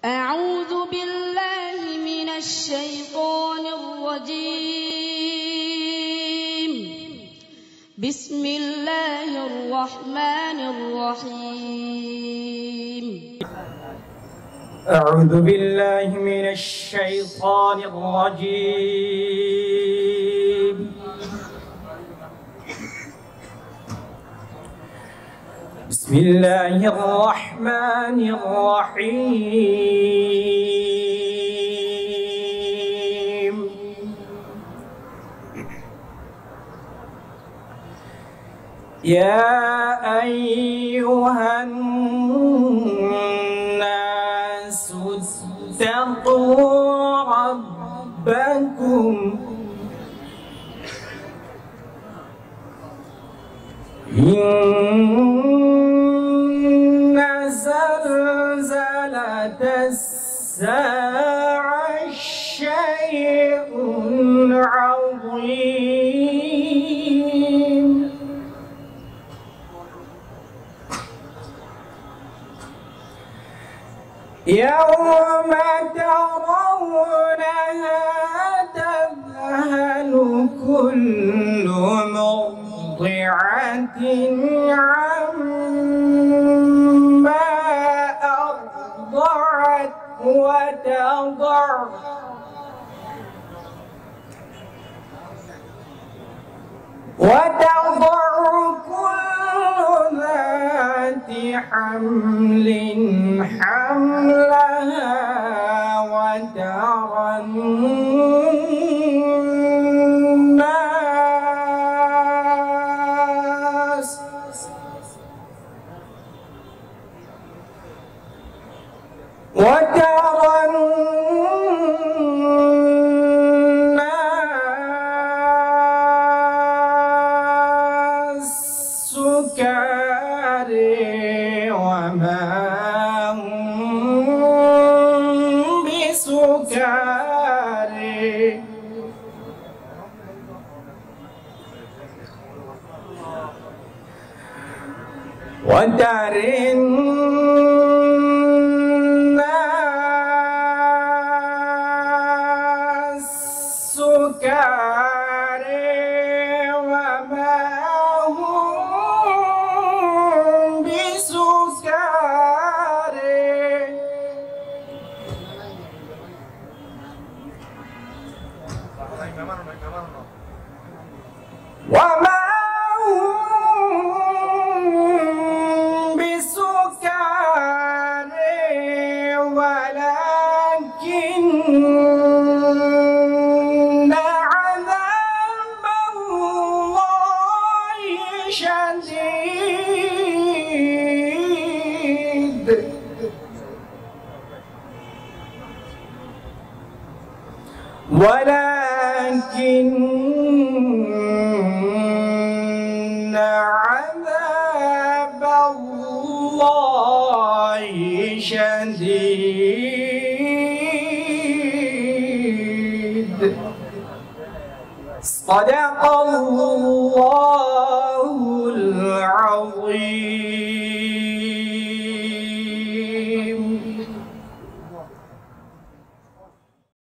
أعوذ بالله من الشيطان الرجيم. بسم الله الرحمن الرحيم. أعوذ بالله من الشيطان الرجيم. بسم الله الرحمن الرحيم. يا أيها الناس اتقوا ربكم إن زلزلة الساعة شيء عظيم. يوم ترونها تذهل كل مرضعة عما أرضعت وتضع كل ذات حمل حملها وترى الناس سكارى وما هم بسكارى وترى الناس سكارى وما هم بسكارى ولكن عذاب الله شديد. ولكن عذاب الله شديد. صدق الله العظيم.